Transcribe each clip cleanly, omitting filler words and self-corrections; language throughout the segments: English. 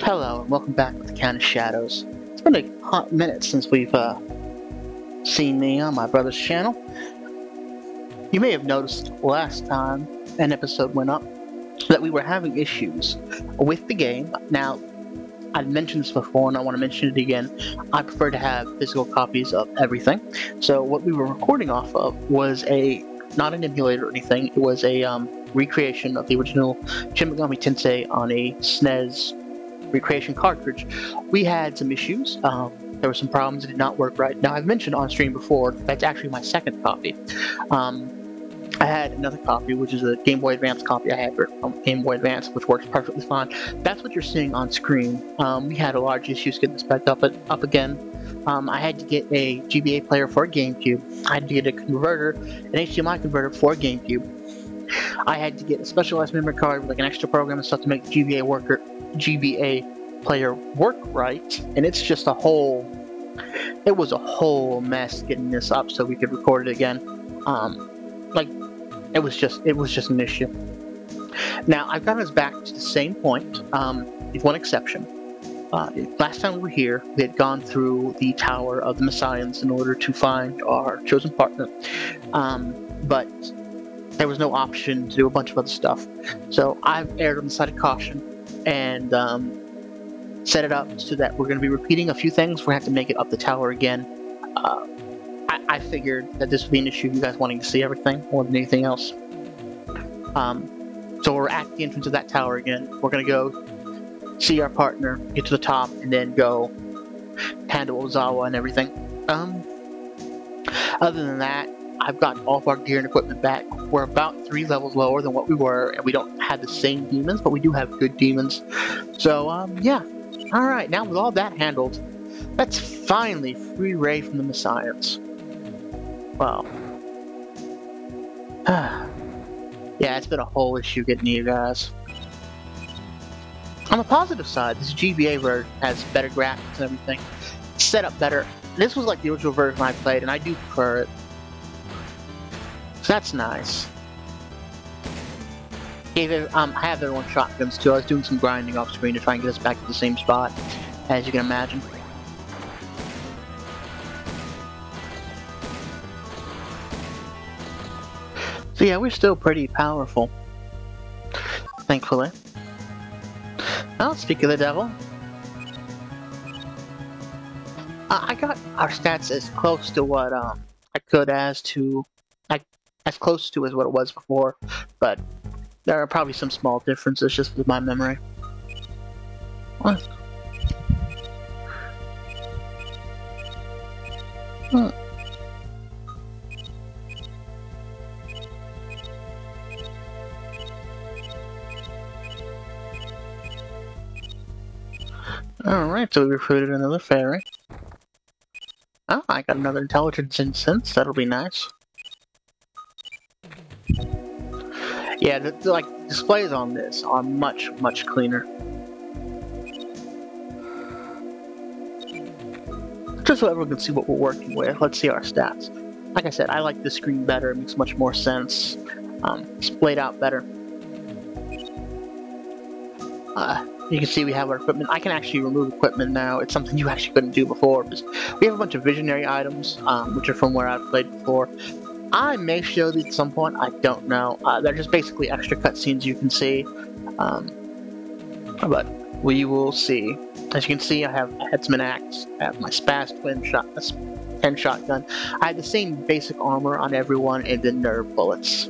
Hello and welcome back to the Count of Shadows. It's been a hot minute since we've seen me on my brother's channel. You may have noticed last time an episode went up that we were having issues with the game. Now, I've mentioned this before and I want to mention it again. I prefer to have physical copies of everything. So what we were recording off of was not an emulator or anything, it was a recreation of the original Shin Megami Tensei on a SNES recreation cartridge. We had some issues. There were some problems. It did not work right. Now, I've mentioned on stream before, that's actually my second copy. I had another copy, which is a Game Boy Advance copy I had for Game Boy Advance, which works perfectly fine. That's what you're seeing on screen. We had a large issues getting this back up again. I had to get a GBA player for a GameCube. I had to get a converter, an HDMI converter for a GameCube. I had to get a specialized memory card with like an extra program and stuff to make the GBA player work right, and it's just it was a whole mess getting this up so we could record it again. It was just an issue. Now, I've got us back to the same point, with one exception. Last time we were here, we had gone through the Tower of the Messiahs in order to find our chosen partner, but there was no option to do a bunch of other stuff. So I've erred on the side of caution and set it up so that we're going to be repeating a few things. We're going to have to make it up the tower again. I figured that this would be an issue, you guys wanting to see everything more than anything else. So we're at the entrance of that tower again. We're going to go see our partner, get to the top, and then go handle Ozawa and everything. Other than that, I've gotten all of our gear and equipment back. We're about 3 levels lower than what we were, and we don't have the same demons, but we do have good demons. So, yeah. Alright, now with all that handled, let's finally free Ray from the Messiahs. Wow. Yeah, it's been a whole issue getting to you guys. On the positive side, this GBA version has better graphics and everything. It's set up better. This was like the original version I played, and I do prefer it. So that's nice. I have everyone shotguns too. I was doing some grinding off screen to try and get us back to the same spot, as you can imagine. So yeah, we're still pretty powerful, thankfully. Well, speak of the devil, I got our stats as close to what I could as close to as what it was before, but there are probably some small differences just with my memory. What? Hmm. Alright, so we recruited another fairy. Oh, I got another intelligence instance. That'll be nice. Yeah, the displays on this are much cleaner. Just so everyone can see what we're working with, let's see our stats. Like I said, I like this screen better. It makes much more sense. Splayed out better. You can see we have our equipment. I can actually remove equipment now. It's something you actually couldn't do before. We have a bunch of visionary items, which are from where I've played before. I may show these at some point, I don't know. They're just basically extra cutscenes you can see. But we will see. As you can see, I have a headsman axe, I have my Spaz 10 shotgun. I have the same basic armor on everyone and then nerve bullets.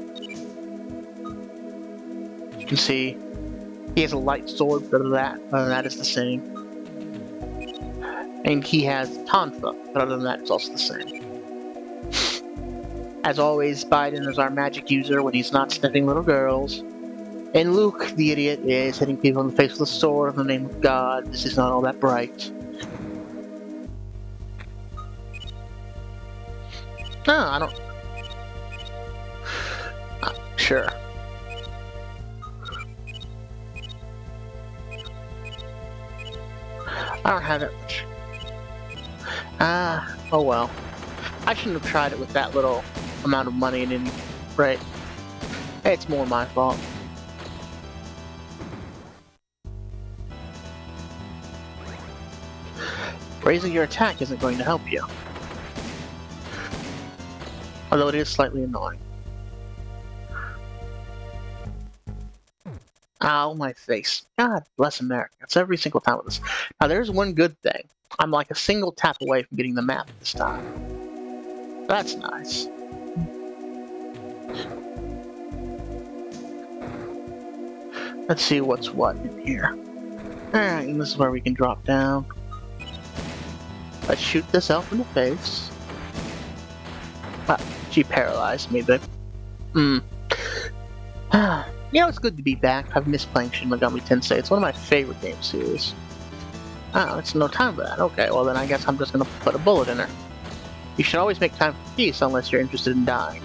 You can see he has a light sword, but other than that it's the same. And he has Tonfa, but other than that it's also the same. As always, Biden is our magic user when he's not sniffing little girls. And Luke, the idiot, is hitting people in the face with a sword in the name of God. This is not all that bright. No, I don't... Sure. I don't have that much. Oh well. I shouldn't have tried it with that little amount of money in it, right? It's more my fault. Raising your attack isn't going to help you. Although it is slightly annoying. Ow, my face. God bless America. It's every single time with this. Now, there's one good thing. I'm like a single tap away from getting the map this time. That's nice. Let's see what's what in here. Alright, and this is where we can drop down. Let's shoot this elf in the face. Ah, she paralyzed me, but... You know, it's good to be back. I've missed playing Shin Megami Tensei. It's one of my favorite game series. Oh, it's no time for that. Okay, well then I guess I'm just gonna put a bullet in her. You should always make time for peace unless you're interested in dying.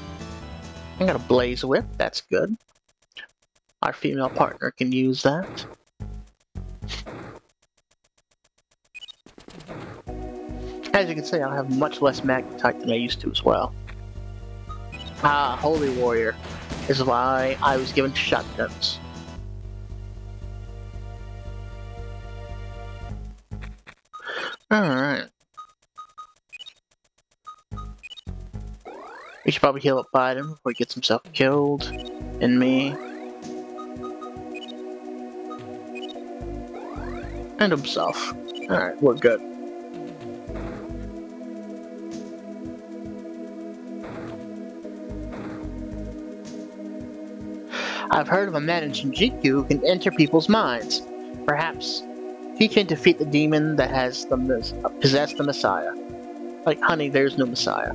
I got a blaze whip. That's good. Our female partner can use that. As you can see, I have much less magnetite than I used to as well. Ah, Holy Warrior. This is why I was given shotguns. Alright. We should probably heal up Biden before he gets himself killed. And me. And himself. Alright, we're good. I've heard of a man in Shinjuku who can enter people's minds. Perhaps he can defeat the demon that has possessed the Messiah. Like, honey, there's no Messiah.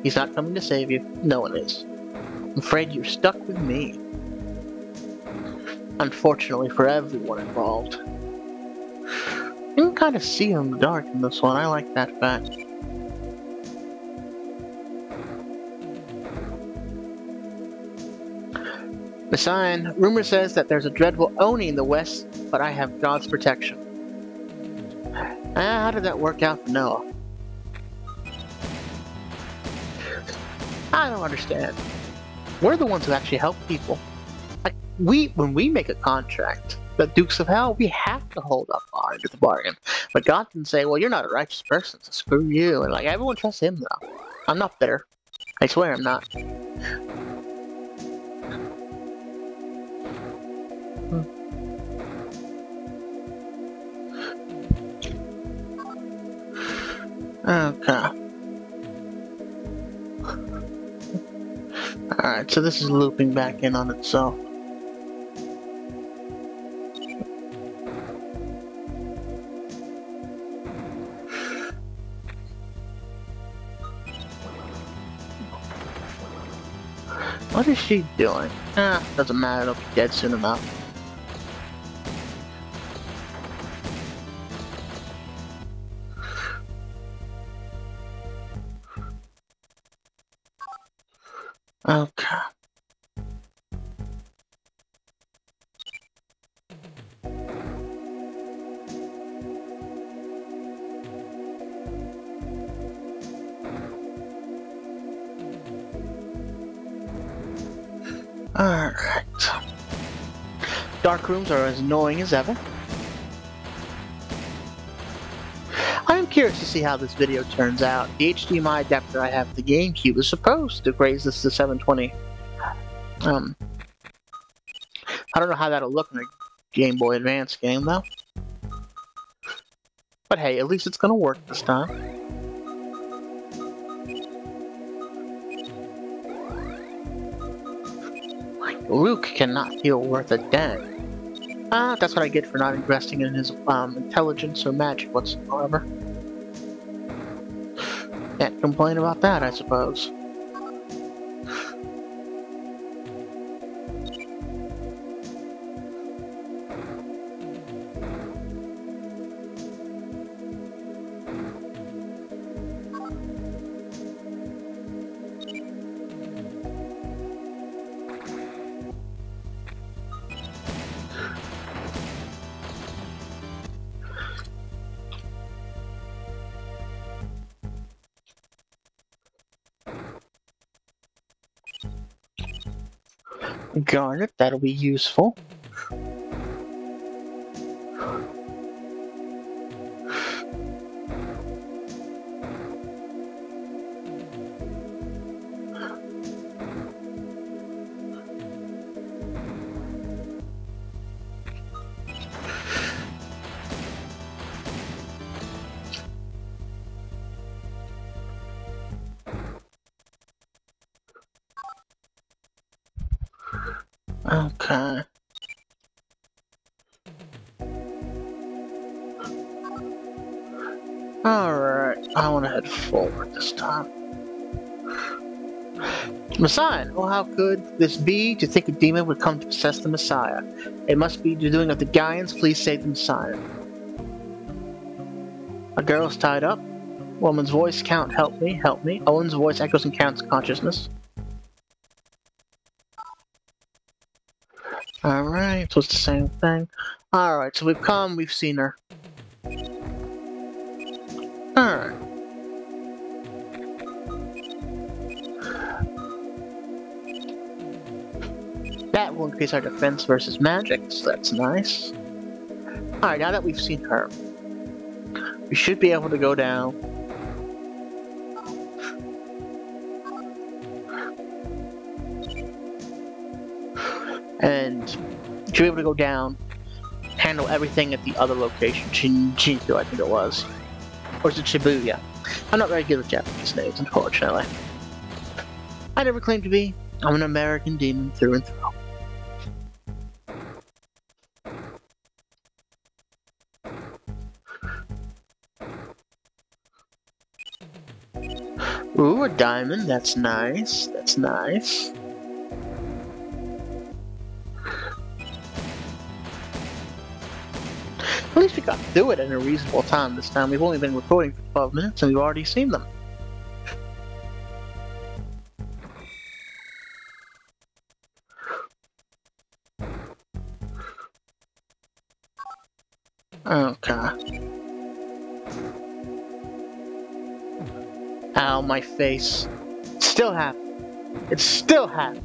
He's not coming to save you. No one is. I'm afraid you're stuck with me. Unfortunately for everyone involved. You can kind of see him dark in this one. I like that fact. The sign. Rumor says that there's a dreadful Oni in the west, but I have God's protection. How did that work out for Noah? I don't understand. We're the ones who actually help people. Like, when we make a contract, the Dukes of Hell, we have to hold up our end of the bargain. But God can say, well, you're not a righteous person, so screw you. And like, everyone trusts him, though. I'm not bitter. I swear I'm not. Okay. Alright, so this is looping back in on itself. What is she doing? Doesn't matter, it'll be dead soon enough. Okay. Alright. Dark rooms are as annoying as ever. I am curious to see how this video turns out. The HDMI adapter I have for the GameCube is supposed to raise this to 720. I don't know how that'll look in a Game Boy Advance game, though. But hey, at least it's gonna work this time. Like, Luke cannot feel worth a dang. That's what I get for not investing in his intelligence or magic whatsoever. Can't complain about that, I suppose. Garnet, that'll be useful. Okay. Alright, I want to head forward this time. Messiah! Oh, how could this be? To think a demon would come to possess the Messiah. It must be the doing of the Gaians. Please save the Messiah. A girl is tied up. Woman's voice, Count, help me, help me. Owen's voice echoes in Count's consciousness. Alright, so it's the same thing. Alright, so we've seen her. Alright. That will increase our defense versus magic, so that's nice. Alright, now that we've seen her, we should be able to go down. And should be able to go down, handle everything at the other location, Shinjuku, I think it was. Or is it Shibuya? I'm not very good with Japanese names, unfortunately. I never claimed to be. I'm an American demon through and through. Ooh, a diamond. That's nice. That's nice. At least we got through it in a reasonable time this time. We've only been recording for 12 minutes and we've already seen them. Okay. Ow, my face. It's still happening. It's still happening.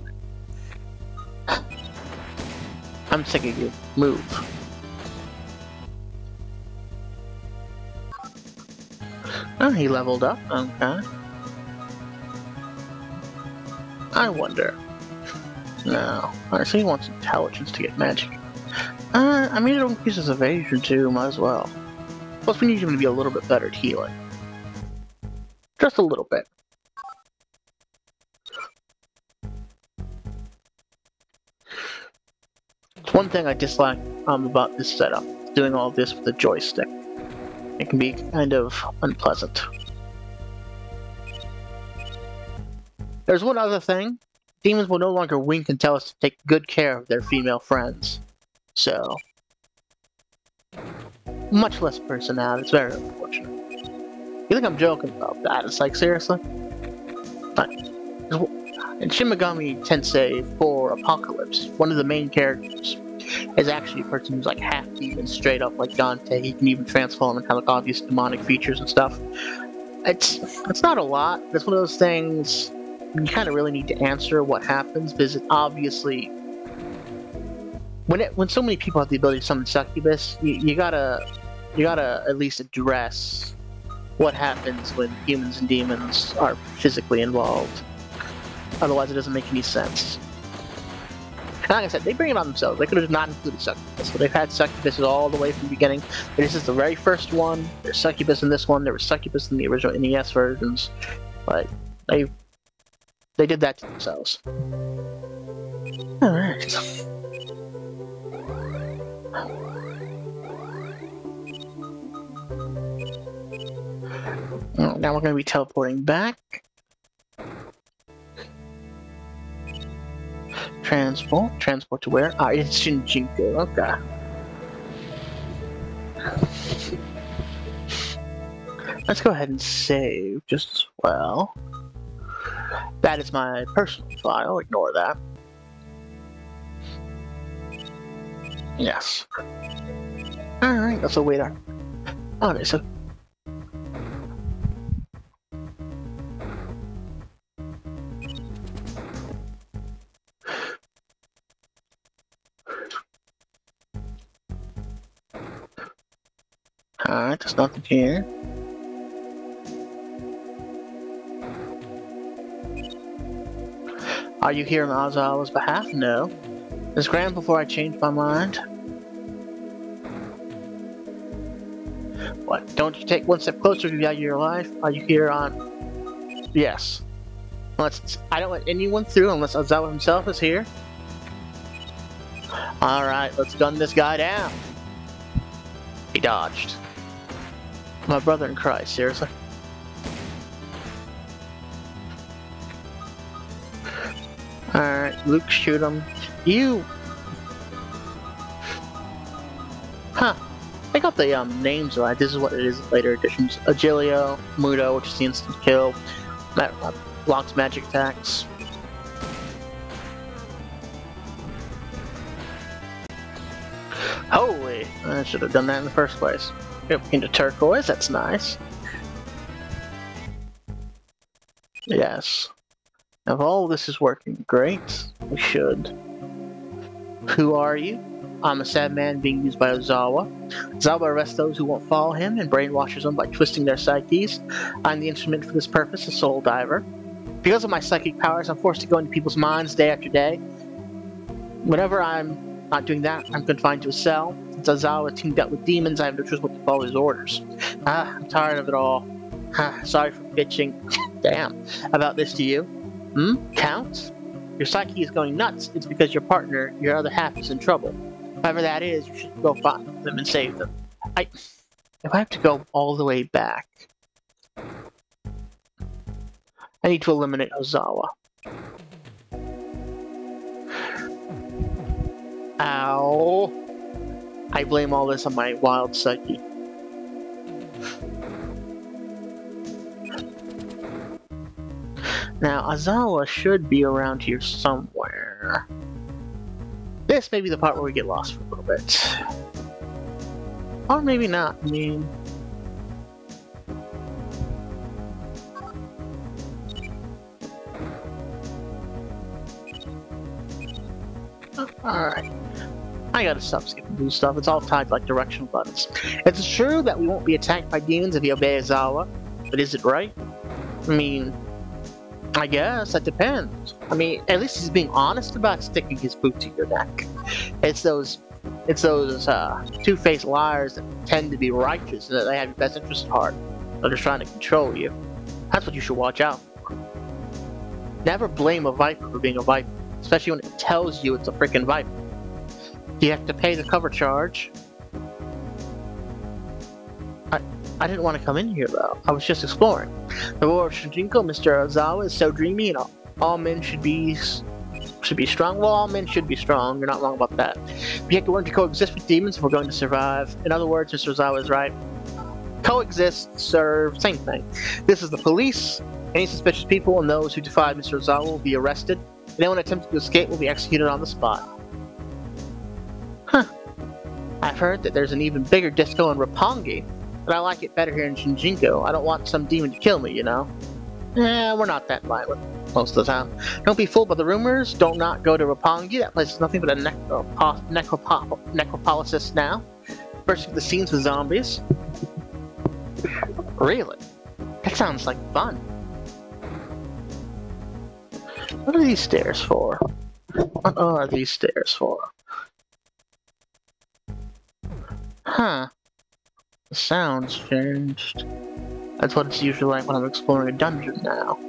I'm sick of you. Move. Oh, he leveled up. Okay. I wonder. No. Alright, so he wants intelligence to get magic. I mean, it increases evasion too, might as well. Plus, we need him to be a little bit better at healing. Just a little bit. It's one thing I dislike about this setup. Doing all this with the joystick. It can be kind of unpleasant. There's one other thing. Demons will no longer wink and tell us to take good care of their female friends. So, much less personality. It's very unfortunate. You think I'm joking about that? It's like, seriously? But, in Shin Megami Tensei 4 Apocalypse, one of the main characters is actually a person who's like half demon, straight up like Dante. He can even transform and have like obvious demonic features and stuff. It's not a lot. It's one of those things you kind of really need to answer what happens, because it obviously, when so many people have the ability to summon succubus, you gotta at least address what happens when humans and demons are physically involved. Otherwise, it doesn't make any sense. And like I said, they bring it on themselves. They could have not included succubus, but they've had succubuses all the way from the beginning. This is the very first one. There's succubus in this one. There was succubus in the original NES versions, but they did that to themselves. All right. Now we're going to be teleporting back. Transport to where? Ah, it's Shinjuku. Okay. Let's go ahead and save just as well. That is my personal file. Ignore that. Yes. Alright, let's wait on. Okay, so. Alright, there's nothing here. Are you here on Azawa's behalf? No. It's grand before I change my mind. What? Don't you take one step closer to value your life? Are you here on... Yes. I don't let anyone through unless Azawa himself is here. Alright, let's gun this guy down. He dodged. My brother in Christ, seriously? Alright, Luke, shoot him. You... Huh. I got the names right. This is what it is in later editions. Agilio, Mudo, which is the instant kill. That blocks magic attacks. Holy! I should have done that in the first place. Yep, into turquoise, that's nice. Yes. Now, if all this is working great, we should. Who are you? I'm a sad man being used by Ozawa. Ozawa arrests those who won't follow him and brainwashes them by twisting their psyches. I'm the instrument for this purpose, a soul diver. Because of my psychic powers, I'm forced to go into people's minds day after day. Whenever I'm not doing that, I'm confined to a cell. Since Ozawa teamed up with demons, I have no choice but to follow his orders. I'm tired of it all. Sorry for bitching. Damn. About this to you. Count? Your psyche is going nuts. It's because your partner, your other half, is in trouble. Whoever that is, you should go find them and save them. If I have to go all the way back, I need to eliminate Ozawa. Ow. I blame all this on my wild psyche. Now, Ozawa should be around here somewhere. This may be the part where we get lost for a little bit. Or maybe not, I mean... Alright. I gotta stop skipping through stuff, it's all tied like directional buttons. It's true that we won't be attacked by demons if we obey Ozawa, but is it right? I mean... I guess, that depends. I mean, at least he's being honest about sticking his boot to your neck. It's those two-faced liars that tend to be righteous and that they have your best interest at heart. They're just trying to control you. That's what you should watch out for. Never blame a viper for being a viper, especially when it tells you it's a freaking viper. You have to pay the cover charge. I didn't want to come in here, though. I was just exploring. The war of Shinjinko, Mr. Ozawa, is so dreamy, and all men should be strong. Well, all men should be strong. You're not wrong about that. We have to learn to coexist with demons if we're going to survive. In other words, Mr. Ozawa is right. Coexist, serve, same thing. This is the police. Any suspicious people and those who defy Mr. Ozawa will be arrested. Anyone attempting to escape will be executed on the spot. Huh. I've heard that there's an even bigger disco in Roppongi. But I like it better here in Shinjinko. I don't want some demon to kill me, you know? We're not that violent most of the time. Don't be fooled by the rumors. Don't not go to Roppongi. That place is nothing but a necropolis now. Bursting the scenes with zombies. Really? That sounds like fun. What are these stairs for? What are these stairs for? Huh. The sound's changed. That's what it's usually like when I'm exploring a dungeon now.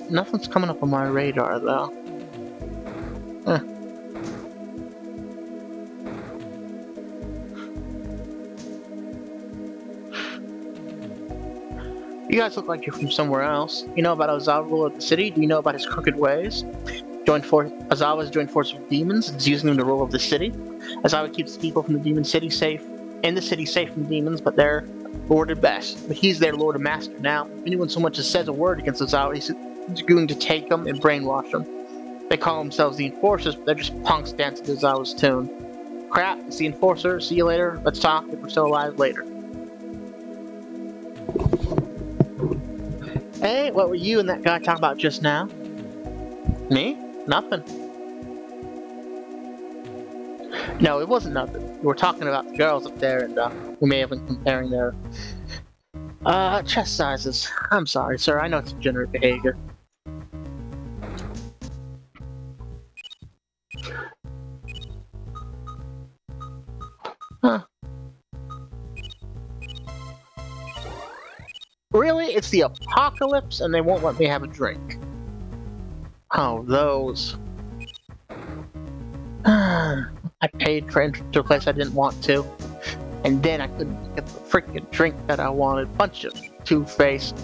Nothing's coming up on my radar, though. You guys look like you're from somewhere else. You know about Ozawa of the city? Do you know about his crooked ways? Ozawa's joined forces with demons and is using them to rule over the city. Ozawa keeps people from the demon city safe, from the demons, but they're lord at best. But he's their lord and master now. If anyone so much as says a word against Ozawa, he's going to take them and brainwash them. They call themselves the Enforcers, but they're just punks dancing to Ozawa's tune. Crap, it's the Enforcer. See you later. Let's talk if we're still alive later. Hey, what were you and that guy talking about just now? Me? Nothing. No, it wasn't nothing. We were talking about the girls up there, and we may have been comparing their chest sizes. I'm sorry, sir. I know it's degenerate behavior. Huh. Really? It's the apocalypse, and they won't let me have a drink. Oh, those. I paid for entry to a place I didn't want to, and then I couldn't get the freaking drink that I wanted. Bunch of two-faced.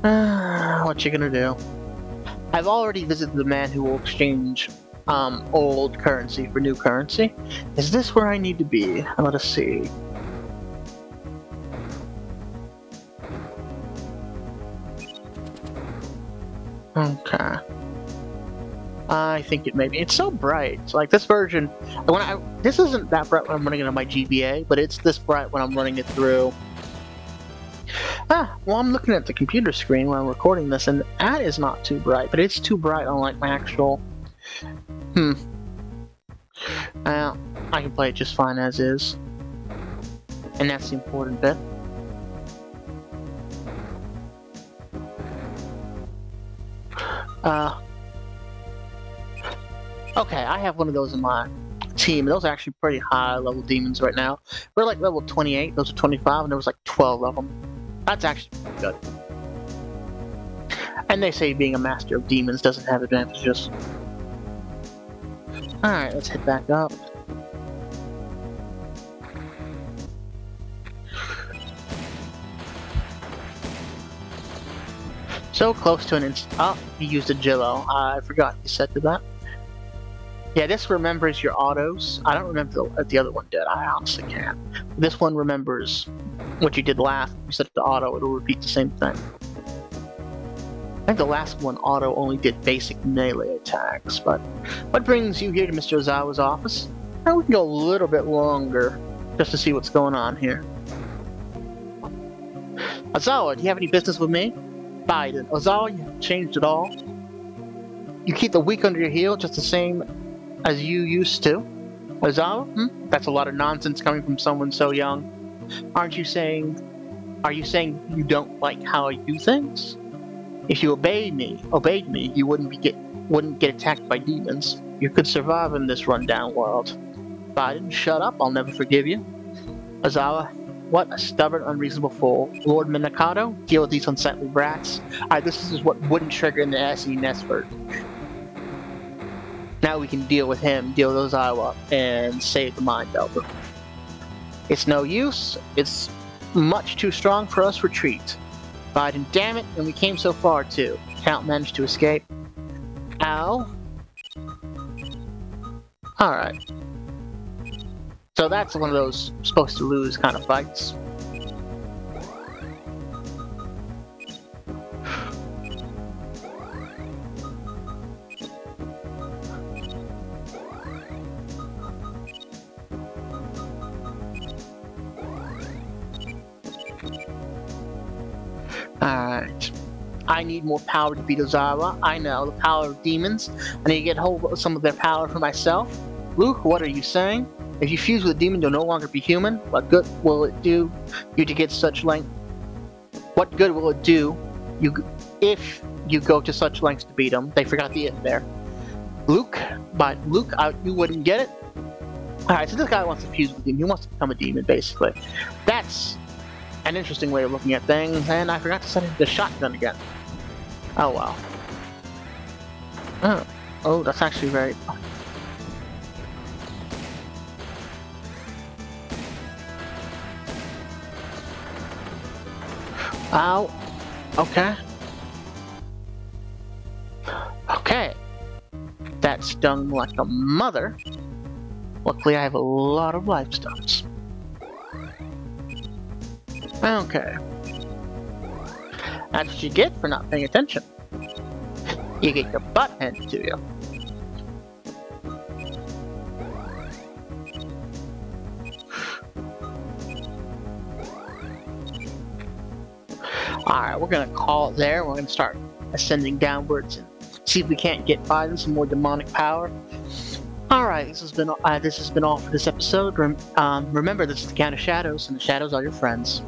What you gonna do? I've already visited the man who will exchange old currency for new currency. Is this where I need to be? Let us see. Okay. I think it may be. It's so bright. It's like this version. This isn't that bright when I'm running it on my GBA, but it's this bright when I'm running it through. Well, I'm looking at the computer screen when I'm recording this, and that is not too bright, but it's too bright on like my actual. I can play it just fine as is, and that's the important bit. Okay, I have one of those in my team. Those are actually pretty high level demons right now. We're like level 28, those are 25, and there was like 12 of them. That's actually pretty good. And they say being a master of demons doesn't have advantages. Alright, let's head back up. So close to an instant. Oh, he used a Jillo. I forgot he said to that. Yeah, this remembers your autos. I don't remember what the other one did. I honestly can't. This one remembers what you did last. You set it to auto, it'll repeat the same thing. I think the last one, auto, only did basic melee attacks. But what brings you here to Mr. Ozawa's office? Now we can go a little bit longer just to see what's going on here. Ozawa, do you have any business with me? Biden. Ozawa, you haven't changed at all. You keep the weak under your heel just the same as you used to. Ozawa? That's a lot of nonsense coming from someone so young. Are you saying you don't like how I do things? If you obeyed me, you wouldn't get attacked by demons. You could survive in this rundown world. Biden, shut up, I'll never forgive you. Ozawa, what a stubborn, unreasonable fool. Lord Minakato, deal with these unsightly brats. Alright, this is what wouldn't trigger in the SNES version. Now we can deal with him, deal with Ozawa, and save the Mind Elder. It's no use. It's much too strong for us to retreat. Biden, damn it, and we came so far too. Count managed to escape. Ow. Alright. So that's one of those supposed to lose kind of fights. Alright. I need more power to beat Ozawa. I know, the power of demons. I need to get hold of some of their power for myself. Luke, what are you saying? If you fuse with a demon, you'll no longer be human. What good will it do you to get such length? What good will it do if you go to such lengths to beat them? They forgot the it there. Luke, you wouldn't get it? Alright, so this guy wants to fuse with a demon. He wants to become a demon, basically. That's an interesting way of looking at things, and I forgot to set in the shotgun again. Oh wow. Oh, that's actually very... Ow. Okay. Okay. That stung like a mother. Luckily, I have a lot of life stones. Okay. That's what you get for not paying attention. You get your butt handed to you. Alright, we're gonna call it there. We're gonna start ascending downwards and see if we can't get by them some more demonic power. Alright, this has been all for this episode. Remember, this is the Count of Shadows, and the shadows are your friends.